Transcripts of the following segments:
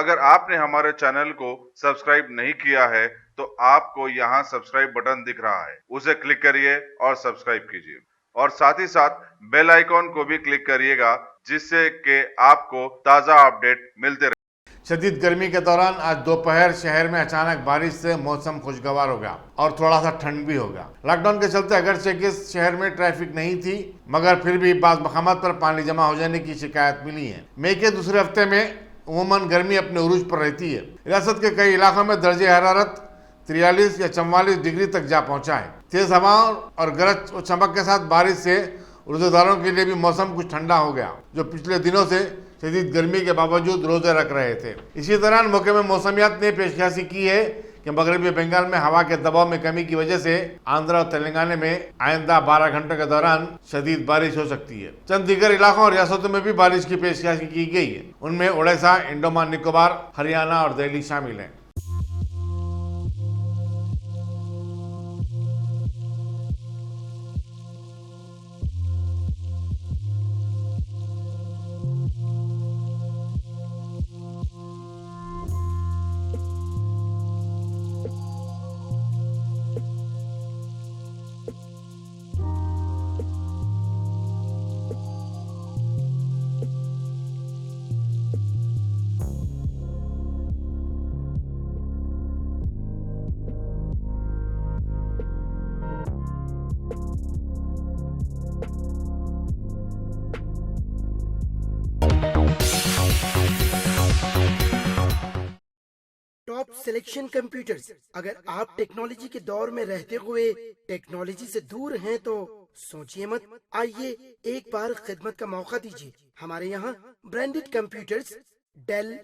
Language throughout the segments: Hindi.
अगर आपने हमारे चैनल को सब्सक्राइब नहीं किया है तो आपको यहाँ सब्सक्राइब बटन दिख रहा है, उसे क्लिक करिए और सब्सक्राइब कीजिए और साथ ही साथ बेल आइकॉन को भी क्लिक करिएगा जिससे कि आपको ताज़ा अपडेट मिलते रहे। शदीद गर्मी के दौरान आज दोपहर शहर में अचानक बारिश से मौसम खुशगवार हो गया और थोड़ा सा ठंड भी हो गया। लॉकडाउन के चलते अगरचे कि शहर में ट्रैफिक नहीं थी, मगर फिर भी बाज़ मकामात पर पानी जमा हो जाने की शिकायत मिली है। मई के दूसरे हफ्ते में उमूमन गर्मी अपने उरूज पर रहती है। रियासत के कई इलाकों में दर्जे हरारत 43 या 44 डिग्री तक जा पहुंचा है। तेज हवाओं और गरज और चमक के साथ बारिश से रोजेदारों के लिए भी मौसम कुछ ठंडा हो गया, जो पिछले दिनों से शदीद गर्मी के बावजूद रोजे रख रहे थे। इसी दौरान मौके में मौसमियात ने पेशकशी की है कि मगरबी बंगाल में हवा के दबाव में कमी की वजह से आंध्र और तेलंगाना में आइंदा 12 घंटों के दौरान शदीद बारिश हो सकती है। चंद दीगर इलाकों और रियासतों में भी बारिश की पेशकशी की गई है। उनमें ओडिशा, अंडमान निकोबार, हरियाणा और दिल्ली शामिल हैं। Top selection computers. अगर आप टेक्नोलॉजी के दौर में रहते हुए टेक्नोलॉजी से दूर हैं तो सोचिए मत, आइए एक बार खिदमत का मौका दीजिए। हमारे यहाँ branded computers Dell,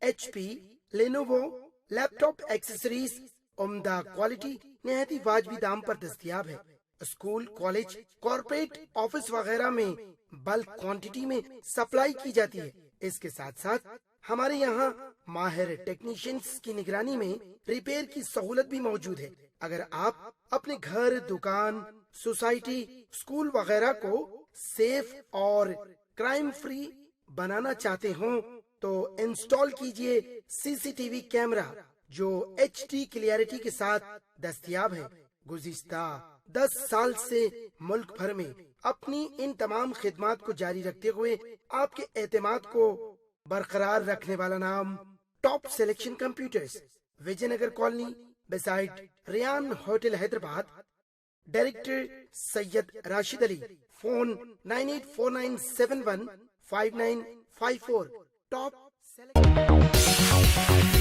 HP, Lenovo, laptop accessories उम्दा क्वालिटी निहायती वाजबी दाम पर दस्तयाब है। स्कूल, कॉलेज, कॉर्पोरेट, ऑफिस वगैरह में बल्क क्वांटिटी में सप्लाई की जाती है। इसके साथ साथ हमारे यहाँ माहिर टेक्नीशियंस की निगरानी में रिपेयर की सहूलत भी मौजूद है। अगर आप अपने घर, दुकान, सोसाइटी, स्कूल वगैरह को सेफ और क्राइम फ्री बनाना चाहते हो तो इंस्टॉल कीजिए CCTV कैमरा जो HD क्लियरिटी के साथ दस्तयाब है। गुज़िश्ता 10 साल से मुल्क भर में अपनी इन तमाम खिदमात को जारी रखते हुए आपके एतमाद को बरकरार रखने वाला नाम top selection computers, Vijayanagar colony beside Riyan hotel, Hyderabad. Director Syed Rashid Ali. Phone 9849715954। Top selection.